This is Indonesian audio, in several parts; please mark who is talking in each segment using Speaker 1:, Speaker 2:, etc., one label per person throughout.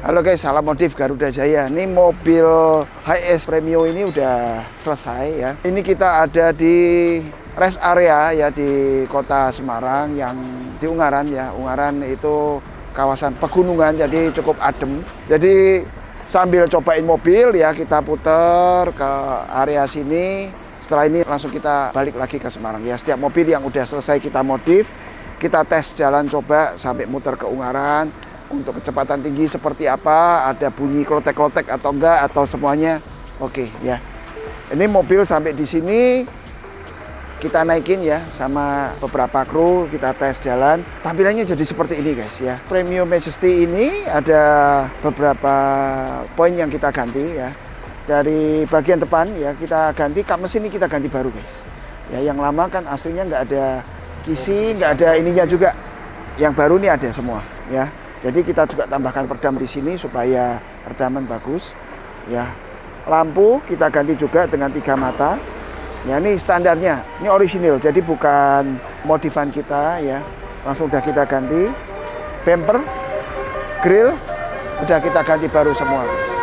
Speaker 1: Halo guys, salam modif Garuda Jaya. Ini mobil HS Premio ini udah selesai ya. Ini kita ada di rest area ya di kota Semarang yang di Ungaran ya. Ungaran itu kawasan pegunungan jadi cukup adem. Jadi sambil cobain mobil ya kita putar ke area sini. Setelah ini langsung kita balik lagi ke Semarang ya. Setiap mobil yang udah selesai kita modif, kita tes jalan coba sampai muter ke Ungaran. Untuk kecepatan tinggi seperti apa, ada bunyi klotek-klotek atau enggak, atau semuanya oke ya. Ini mobil sampai di sini kita naikin ya sama beberapa kru, kita tes jalan. Tampilannya jadi seperti ini guys ya. Premio Majesty ini ada beberapa poin yang kita ganti ya. Dari bagian depan ya kita ganti, kap mesin ini kita ganti baru guys. Ya yang lama kan aslinya nggak ada kisi, nggak ada ininya juga. Yang baru ini ada semua ya. Jadi kita juga tambahkan peredam di sini supaya redaman bagus. Ya, lampu kita ganti juga dengan 3 mata. Ya ini standarnya, ini orisinil, jadi bukan modifan kita ya. Langsung udah kita ganti. Bumper, grill, udah kita ganti baru semua guys.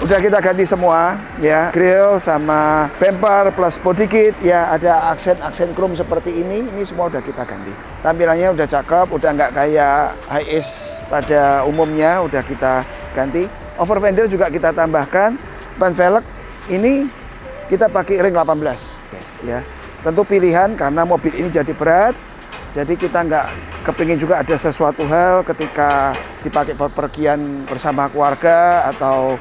Speaker 1: Udah kita ganti semua ya, grill sama bumper plus body kit ya, ada aksen chrome seperti ini semua udah kita ganti. Tampilannya udah cakep, udah nggak kayak HS pada umumnya, udah kita ganti. Over fender juga kita tambahkan. Ban velg ini kita pakai ring 18 guys ya. Tentu pilihan karena mobil ini jadi berat, jadi kita nggak kepingin juga ada sesuatu hal ketika dipakai pergian bersama keluarga atau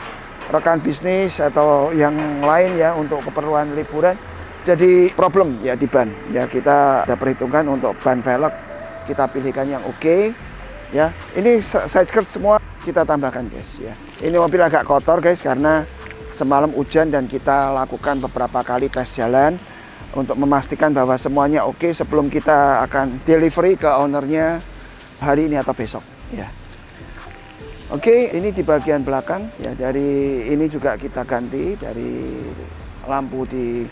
Speaker 1: rekan bisnis atau yang lain ya untuk keperluan liburan. Jadi problem ya di ban ya, kita ada perhitungkan untuk ban velg kita pilihkan yang oke ya. Ini side skirt semua kita tambahkan guys ya. Ini mobil agak kotor guys karena semalam hujan dan kita lakukan beberapa kali tes jalan untuk memastikan bahwa semuanya oke sebelum kita akan delivery ke ownernya hari ini atau besok ya. Oke, ini di bagian belakang ya, dari ini juga kita ganti, dari lampu di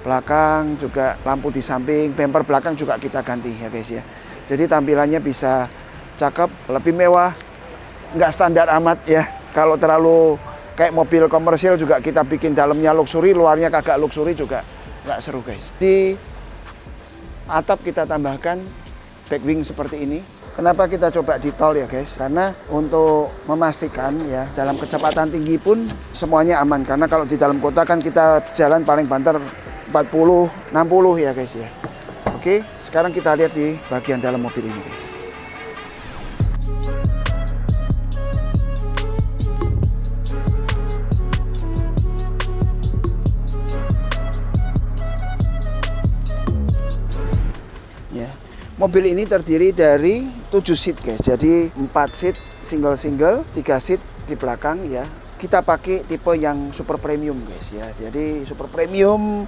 Speaker 1: belakang juga lampu di samping, bumper belakang juga kita ganti ya guys ya. Jadi tampilannya bisa cakep, lebih mewah, nggak standar amat ya. Kalau terlalu kayak mobil komersial juga kita bikin dalamnya luxury, luarnya kagak luxury juga nggak seru guys. Di atap kita tambahkan back wing seperti ini. Kenapa kita coba di tol ya guys? Karena untuk memastikan ya dalam kecepatan tinggi pun semuanya aman. Karena kalau di dalam kota kan kita jalan paling banter 40, 60 ya guys ya. Oke, sekarang kita lihat di bagian dalam mobil ini guys. Mobil ini terdiri dari 7 seat guys, jadi 4 seat single, 3 seat di belakang ya. Kita pakai tipe yang super premium guys ya. Jadi super premium,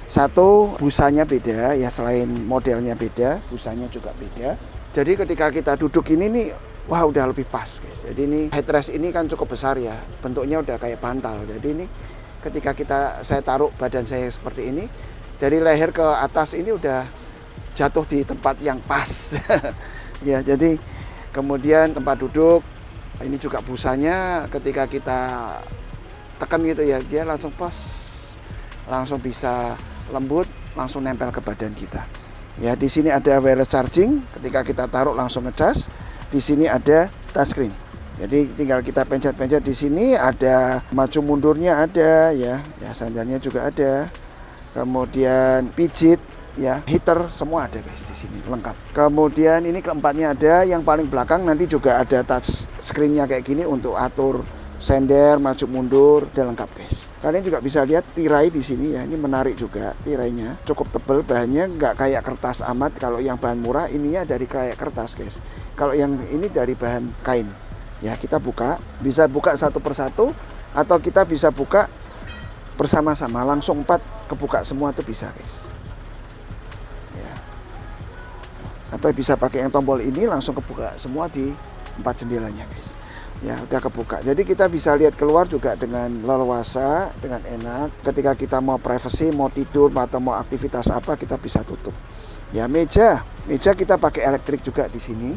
Speaker 1: satu busanya beda ya, selain modelnya beda, busanya juga beda. Jadi ketika kita duduk ini nih, wah udah lebih pas guys. Jadi ini headrest ini kan cukup besar ya, bentuknya udah kayak bantal. Jadi ini ketika saya taruh badan saya seperti ini, dari leher ke atas ini udah jatuh di tempat yang pas. Ya, jadi kemudian tempat duduk ini juga busanya ketika kita tekan gitu ya, dia langsung pas, langsung bisa lembut, langsung nempel ke badan kita. Ya, di sini ada wireless charging, ketika kita taruh langsung ngecas. Di sini ada touchscreen. Jadi tinggal kita pencet-pencet, di sini ada maju mundurnya ada ya, sandarnya juga ada. Kemudian pijit ya, heater semua ada guys di sini lengkap. Kemudian ini keempatnya ada, yang paling belakang nanti juga ada touch screen-nya kayak gini untuk atur sender, maju mundur, udah lengkap guys. Kalian juga bisa lihat tirai di sini ya, ini menarik juga tirainya, cukup tebal, bahannya nggak kayak kertas amat. Kalau yang bahan murah ininya dari kayak kertas guys. Kalau yang ini dari bahan kain. Ya kita buka, bisa buka satu persatu atau kita bisa buka bersama-sama, langsung 4 kebuka semua tuh bisa guys. Atau bisa pakai yang tombol ini langsung kebuka semua di 4 jendelanya guys. Ya, udah kebuka. Jadi kita bisa lihat keluar juga dengan leluasa, dengan enak. Ketika kita mau privacy, mau tidur atau mau aktivitas apa, kita bisa tutup. Ya, meja kita pakai elektrik juga di sini.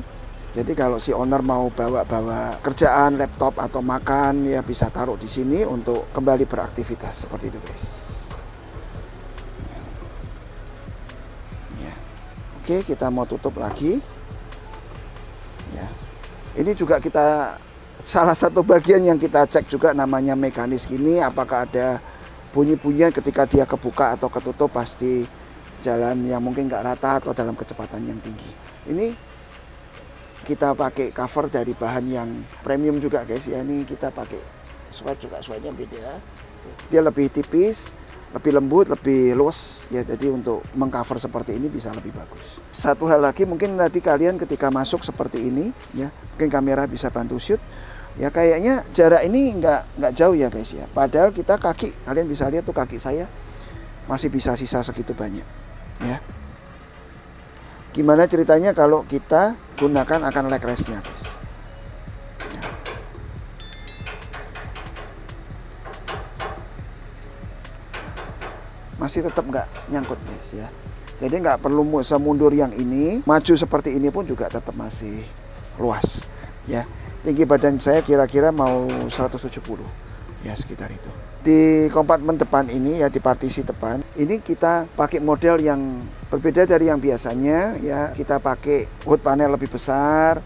Speaker 1: Jadi kalau si owner mau bawa kerjaan, laptop atau makan, ya bisa taruh di sini untuk kembali beraktivitas seperti itu, guys. Ya. Oke, kita mau tutup lagi. Ya. Ini juga kita salah satu bagian yang kita cek juga namanya mekanis gini, apakah ada bunyi-bunyian ketika dia kebuka atau ketutup, pasti jalan yang mungkin nggak rata atau dalam kecepatan yang tinggi. Ini kita pakai cover dari bahan yang premium juga, guys. Ya, ini kita pakai sweat juga, sweatnya beda. Dia lebih tipis, lebih lembut, lebih luas. Ya, jadi untuk mengcover seperti ini bisa lebih bagus. Satu hal lagi, mungkin tadi kalian ketika masuk seperti ini, ya, mungkin kamera bisa bantu shoot. Ya, kayaknya jarak ini nggak jauh ya, guys ya. Padahal kita kaki, kalian bisa lihat tuh kaki saya masih bisa sisa segitu banyak. Ya. Gimana ceritanya kalau kita gunakan akan leg rest-nya, guys. Ya. Masih tetap nggak nyangkut, guys ya. Jadi nggak perlu semundur yang ini, maju seperti ini pun juga tetap masih luas. Ya, tinggi badan saya kira-kira mau 170, ya sekitar itu. Di kompartemen depan ini, ya di partisi depan, ini kita pakai model yang berbeda dari yang biasanya. Ya, kita pakai hood panel lebih besar,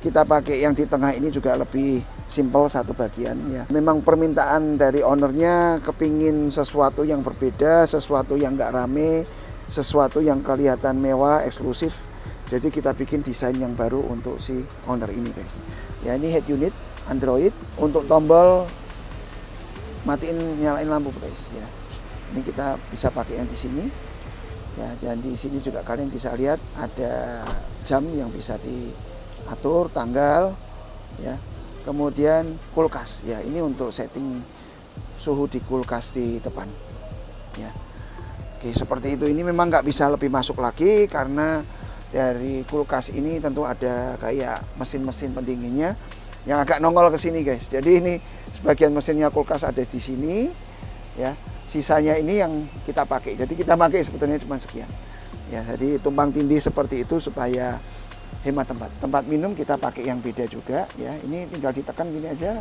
Speaker 1: kita pakai yang di tengah ini juga lebih simple satu bagian. Ya, memang permintaan dari ownernya kepingin sesuatu yang berbeda, sesuatu yang nggak rame, sesuatu yang kelihatan mewah, eksklusif. Jadi kita bikin desain yang baru untuk si owner ini, guys. Ya, ini head unit Android. Untuk tombol matiin nyalain lampu, guys ya. Ini kita bisa pakai yang di sini. Ya, dan di sini juga kalian bisa lihat ada jam yang bisa diatur, tanggal ya. Kemudian kulkas. Ya, ini untuk setting suhu di kulkas di depan. Ya. Oke, seperti itu. Ini memang nggak bisa lebih masuk lagi karena dari kulkas ini tentu ada kayak mesin-mesin pendinginnya yang agak nongol ke sini, guys. Jadi ini sebagian mesinnya kulkas ada di sini, ya. Sisanya ini yang kita pakai. Jadi kita pakai sebetulnya cuma sekian. Ya, jadi tumpang tindih seperti itu supaya hemat tempat. Tempat minum kita pakai yang beda juga, ya. Ini tinggal ditekan gini aja,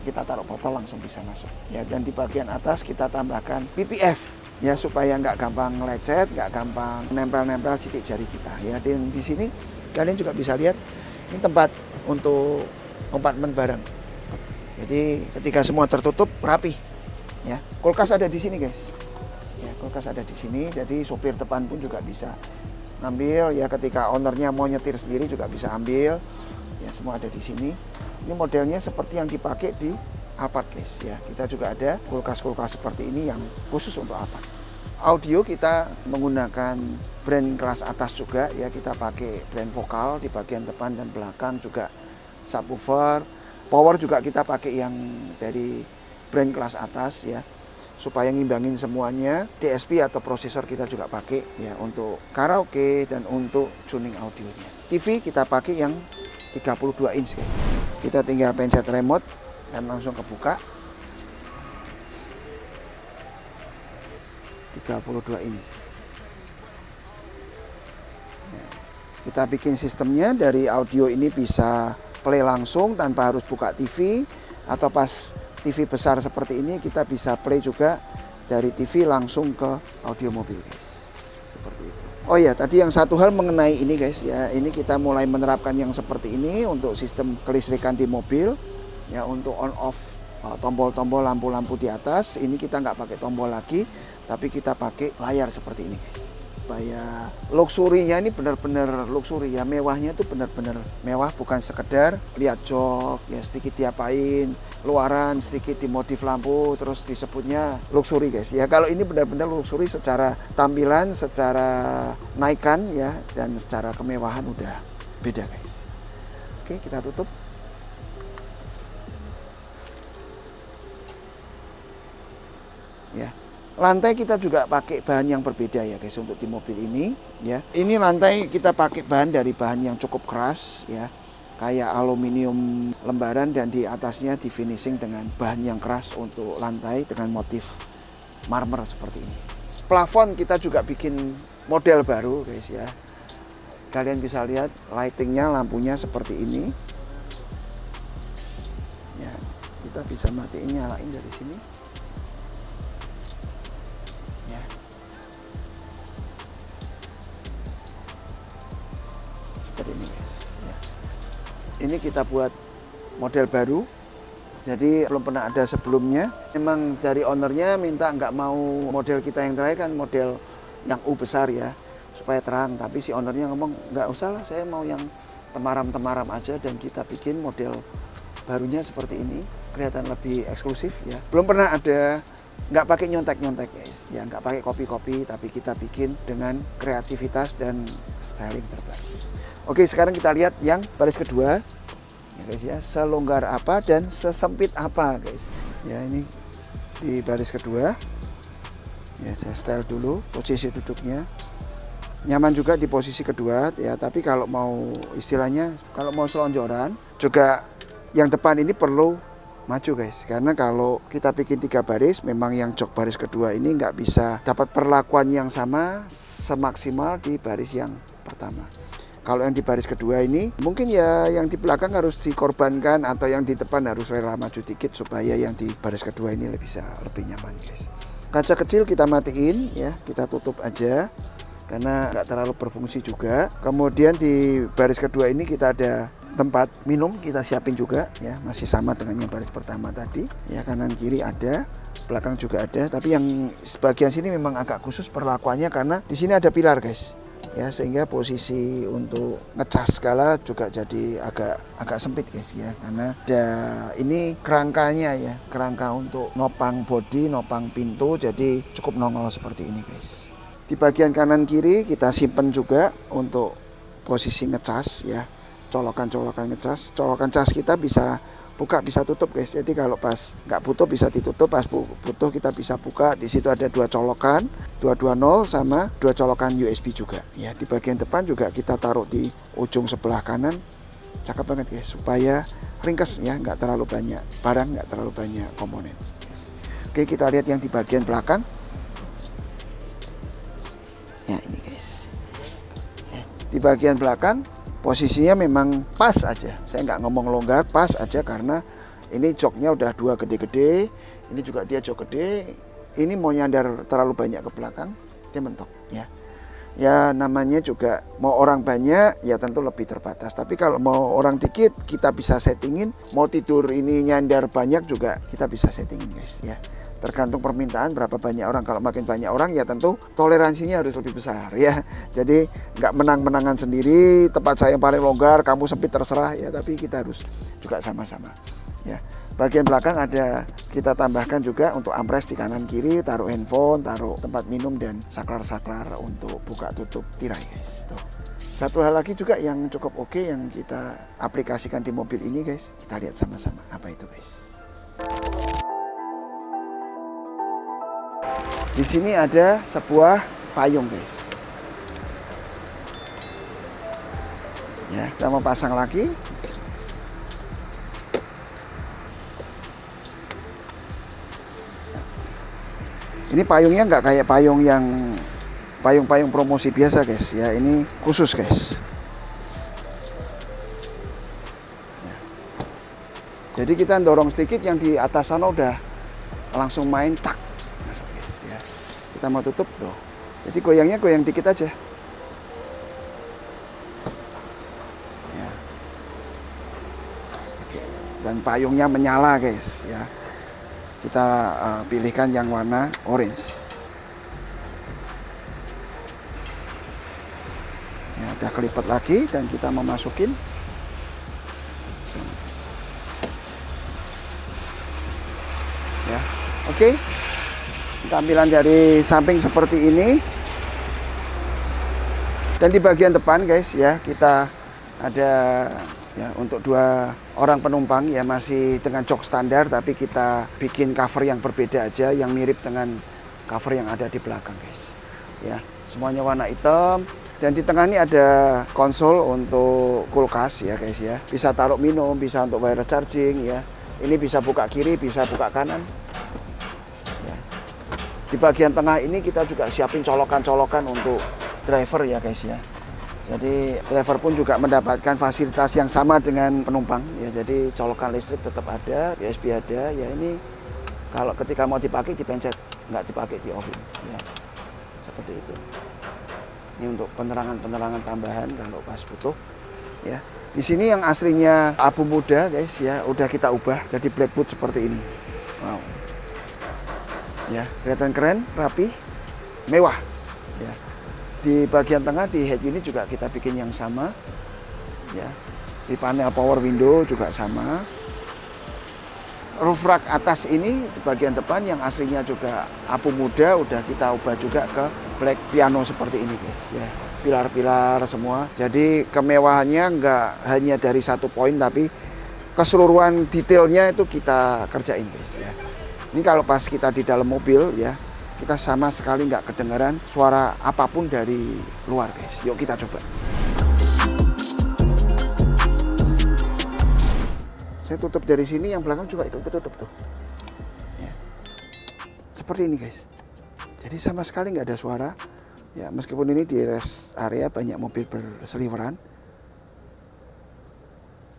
Speaker 1: kita taruh botol langsung bisa masuk. Ya, dan di bagian atas kita tambahkan PPF. Ya, supaya nggak gampang lecet, nggak gampang nempel-nempel sidik jari kita. Ya, dan di sini kalian juga bisa lihat ini tempat untuk kompartemen barang. Jadi ketika semua tertutup rapi, ya. Kulkas ada di sini, guys. Ya, kulkas ada di sini. Jadi sopir depan pun juga bisa ngambil. Ya, ketika ownernya mau nyetir sendiri juga bisa ambil. Ya, semua ada di sini. Ini modelnya seperti yang dipakai di Alphard, guys ya. Kita juga ada kulkas-kulkas seperti ini yang khusus untuk Alphard. Audio kita menggunakan brand kelas atas juga ya. Kita pakai brand vokal di bagian depan dan belakang, juga subwoofer. Power juga kita pakai yang dari brand kelas atas ya, supaya ngimbangin semuanya. DSP atau prosesor kita juga pakai ya untuk karaoke dan untuk tuning audionya. TV kita pakai yang 32 inch, guys. Kita tinggal pencet remote dan langsung kebuka. 32 inch. Ya. Kita bikin sistemnya dari audio ini bisa play langsung tanpa harus buka TV, atau pas TV besar seperti ini kita bisa play juga dari TV langsung ke audio mobil, guys. Seperti itu. Oh ya, tadi yang satu hal mengenai ini, guys ya. Ini kita mulai menerapkan yang seperti ini untuk sistem kelistrikan di mobil. Ya, untuk on off tombol-tombol lampu-lampu di atas ini kita nggak pakai tombol lagi, tapi kita pakai layar seperti ini, guys. Supaya luxury-nya ini benar-benar luxury ya, mewahnya itu benar-benar mewah, bukan sekedar lihat jok ya sedikit diapain, luaran sedikit dimodif lampu terus disebutnya luxury, guys ya. Kalau ini benar-benar luxury secara tampilan, secara naikan ya, dan secara kemewahan udah beda, guys. Oke, kita tutup. Ya, lantai kita juga pakai bahan yang berbeda ya, guys, untuk di mobil ini ya. Ini lantai kita pakai bahan dari bahan yang cukup keras ya. kayak aluminium lembaran dan di atasnya di finishing dengan bahan yang keras untuk lantai dengan motif marmer seperti ini. Plafon kita juga bikin model baru guys ya. Kalian bisa lihat lightingnya, lampunya seperti ini. Ya, kita bisa matiin nyalain dari sini. Ya. Seperti ini guys. Ya. Ini kita buat model baru. Jadi belum pernah ada sebelumnya. Memang dari ownernya minta nggak mau model kita yang terakhir kan model yang U besar ya, supaya terang. Tapi si ownernya ngomong nggak usah lah, saya mau yang temaram-temaram aja, dan kita bikin model barunya seperti ini, kelihatan lebih eksklusif ya. Belum pernah ada, nggak pakai nyontek-nyontek guys, ya nggak pakai kopi-kopi, tapi kita bikin dengan kreativitas dan styling terbaru. Oke, sekarang kita lihat yang baris kedua. Ya guys ya, selonggar apa dan sesempit apa guys. Ya ini di baris kedua. Ya saya style dulu posisi duduknya. Nyaman juga di posisi kedua ya, tapi kalau mau istilahnya kalau mau selonjoran juga yang depan ini perlu maju guys. Karena kalau kita bikin 3 baris, memang yang jok baris kedua ini nggak bisa dapat perlakuan yang sama semaksimal di baris yang pertama. Kalau yang di baris kedua ini mungkin ya yang di belakang harus dikorbankan atau yang di depan harus rela maju dikit supaya yang di baris kedua ini bisa lebih nyaman guys. Kaca kecil kita matiin ya, kita tutup aja karena nggak terlalu berfungsi juga. Kemudian di baris kedua ini kita ada tempat minum, kita siapin juga ya, masih sama dengan yang baris pertama tadi ya, kanan kiri ada, belakang juga ada, tapi yang sebagian sini memang agak khusus perlakuannya karena di sini ada pilar guys. Ya, sehingga posisi untuk ngecas skala juga jadi agak sempit guys ya, karena ada ini kerangkanya ya, kerangka untuk nopang bodi, nopang pintu, jadi cukup nongol seperti ini guys. Di bagian kanan kiri kita simpen juga untuk posisi ngecas ya, colokan-colokan ngecas. Colokan cas kita bisa buka bisa tutup guys, jadi kalau pas nggak butuh bisa ditutup, pas butuh kita bisa buka. Di situ ada 2 colokan 220 sama 2 colokan USB juga ya. Di bagian depan juga kita taruh di ujung sebelah kanan, cakep banget guys, supaya ringkes ya, nggak terlalu banyak barang, nggak terlalu banyak komponen guys. Oke, kita lihat yang di bagian belakang ya, ini guys ya. Di bagian belakang posisinya memang pas aja, saya nggak ngomong longgar, pas aja karena ini joknya udah 2 gede-gede, ini juga dia jok gede, ini mau nyandar terlalu banyak ke belakang, dia mentok ya. Ya namanya juga mau orang banyak ya tentu lebih terbatas, tapi kalau mau orang dikit kita bisa settingin, mau tidur ini nyandar banyak juga kita bisa settingin guys ya. Tergantung permintaan berapa banyak orang. Kalau makin banyak orang ya tentu toleransinya harus lebih besar ya. Jadi nggak menang-menangan sendiri, tempat saya yang paling longgar, kamu sempit terserah ya, tapi kita harus juga sama-sama ya. Bagian belakang ada kita tambahkan juga untuk ampres di kanan kiri, taruh handphone, taruh tempat minum dan saklar-saklar untuk buka tutup tirai guys. Tuh. Satu hal lagi juga yang cukup oke yang kita aplikasikan di mobil ini guys, kita lihat sama-sama apa itu guys. Di sini ada sebuah payung guys. Ya, kita mau pasang lagi. Ini payungnya nggak kayak payung yang payung-payung promosi biasa guys ya, ini khusus guys. Ya. Jadi kita dorong sedikit, yang di atas sana udah langsung main tak. Kita mau tutup tuh, jadi goyangnya goyang dikit aja ya. Oke. Dan payungnya menyala guys ya, kita pilihkan yang warna orange ya. Udah kelipat lagi dan kita mau masukin ya. Oke. Tampilan dari samping seperti ini, dan di bagian depan guys ya kita ada ya untuk 2 orang penumpang ya, masih dengan jok standar tapi kita bikin cover yang berbeda aja, yang mirip dengan cover yang ada di belakang guys ya. Semuanya warna hitam. Dan di tengah ini ada konsol untuk kulkas ya guys ya. Bisa taruh minum, bisa untuk wireless charging ya. Ini bisa buka kiri, bisa buka kanan. Ya. Di bagian tengah ini kita juga siapin colokan-colokan untuk driver ya guys ya. Jadi driver pun juga mendapatkan fasilitas yang sama dengan penumpang ya. Jadi colokan listrik tetap ada, USB ada. Ya ini kalau ketika mau dipakai dipencet, nggak dipakai di offin ya. Seperti itu. Ini untuk penerangan-penerangan tambahan kalau pas butuh ya. Di sini yang aslinya abu muda guys ya, udah kita ubah jadi blackwood seperti ini. Wow. Ya, kelihatan keren, rapi, mewah ya. Di bagian tengah di head unit juga kita bikin yang sama ya. Di panel power window juga sama. Roof rack atas ini di bagian depan yang aslinya juga abu muda udah kita ubah juga ke black piano seperti ini guys ya. Pilar-pilar semua. Jadi kemewahannya nggak hanya dari satu poin tapi keseluruhan detailnya itu kita kerjain guys ya. Ini kalau pas kita di dalam mobil ya, kita sama sekali nggak kedengaran suara apapun dari luar guys. Yuk kita coba. Saya tutup dari sini, yang belakang juga ikut ketutup tuh. Ya. Seperti ini guys. Jadi sama sekali nggak ada suara. Ya meskipun ini di rest area banyak mobil berseliweran,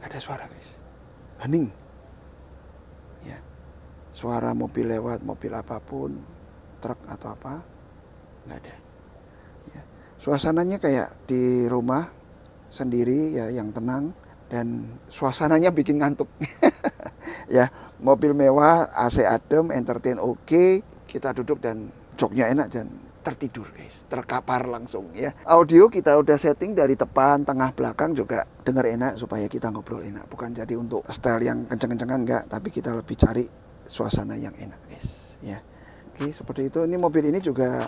Speaker 1: nggak ada suara guys. Hening. Ya. Suara mobil lewat, mobil apapun, truk atau apa, nggak ada. Ya. Suasananya kayak di rumah sendiri ya, yang tenang. Dan suasananya bikin ngantuk. Ya, mobil mewah, AC adem, entertain oke, kita duduk dan joknya enak dan tertidur guys, terkapar langsung ya. Audio kita udah setting dari depan, tengah, belakang juga dengar enak supaya kita ngobrol enak. Bukan jadi untuk style yang kenceng-kencengan enggak, tapi kita lebih cari suasana yang enak guys ya. Oke, seperti itu. Ini mobil ini juga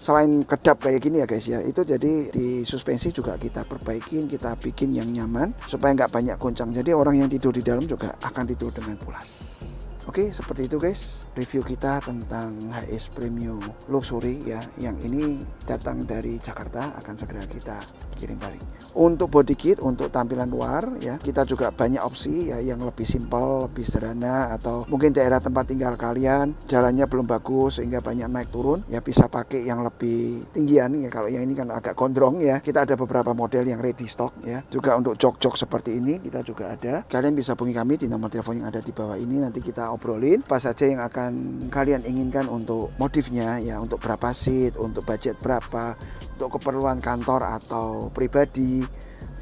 Speaker 1: selain kedap kayak gini ya guys ya, itu jadi di suspensi juga kita perbaikin, kita bikin yang nyaman supaya nggak banyak goncang. Jadi orang yang tidur di dalam juga akan tidur dengan pulas. Oke, seperti itu guys, review kita tentang HS Premium Luxury ya. Yang ini datang dari Jakarta, akan segera kita kirim balik. Untuk body kit, untuk tampilan luar ya, kita juga banyak opsi ya, yang lebih simpel, lebih sederhana, atau mungkin daerah tempat tinggal kalian jalannya belum bagus sehingga banyak naik turun ya, bisa pakai yang lebih tinggian ya. Kalau yang ini kan agak gondrong ya, kita ada beberapa model yang ready stock ya. Juga untuk jok-jok seperti ini kita juga ada. Kalian bisa hubungi kami di nomor telepon yang ada di bawah ini, nanti kita obrolin apa saja yang akan kalian inginkan untuk modifnya ya, untuk berapa seat, untuk budget berapa, untuk keperluan kantor atau pribadi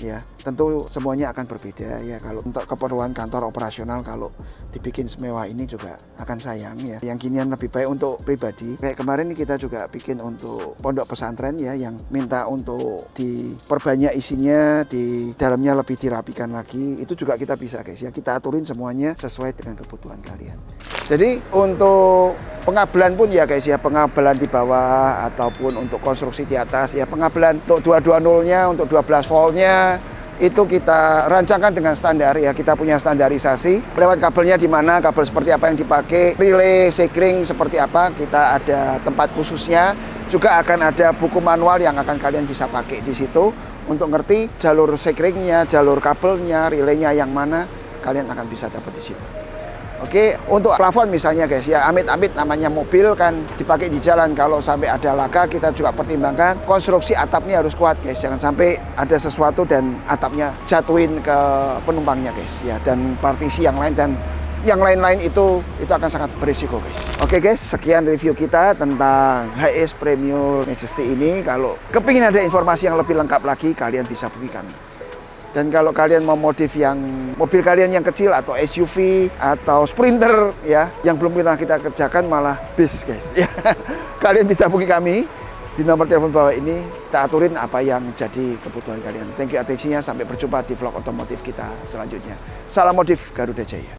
Speaker 1: ya. Tentu semuanya akan berbeda ya. Kalau untuk keperluan kantor operasional, kalau dibikin semewah ini juga akan sayang ya. Yang ginian lebih baik untuk pribadi. Kayak kemarin ini kita juga bikin untuk pondok pesantren ya, yang minta untuk diperbanyak isinya, di dalamnya lebih dirapikan lagi. Itu juga kita bisa guys ya. Kita aturin semuanya sesuai dengan kebutuhan kalian. Jadi untuk pengabelan pun ya guys ya, pengabelan di bawah ataupun untuk konstruksi di atas ya, pengabelan untuk 220-nya, untuk 12 voltnya itu kita rancangkan dengan standar ya. Kita punya standarisasi lewat kabelnya di mana, kabel seperti apa yang dipakai, relay, sekring seperti apa, kita ada tempat khususnya. Juga akan ada buku manual yang akan kalian bisa pakai di situ untuk ngerti jalur sekringnya, jalur kabelnya, relaynya yang mana, kalian akan bisa dapat di situ. Oke, untuk plafon misalnya guys ya, amit-amit namanya mobil kan dipakai di jalan, kalau sampai ada laka kita juga pertimbangkan konstruksi atapnya harus kuat guys, jangan sampai ada sesuatu dan atapnya jatuhin ke penumpangnya guys ya, dan partisi yang lain dan yang lain-lain itu akan sangat berisiko guys. Oke guys, sekian review kita tentang HS Premium Majesty ini. Kalau kepingin ada informasi yang lebih lengkap lagi, kalian bisa hubungi kami. Dan kalau kalian mau modif yang mobil kalian yang kecil atau SUV atau Sprinter ya, yang belum pernah kita kerjakan malah bis guys ya, kalian bisa hubungi kami di nomor telepon bawah ini, kita aturin apa yang jadi kebutuhan kalian. Thank you atensinya, sampai berjumpa di vlog otomotif kita selanjutnya. Salam modif Garuda Jaya.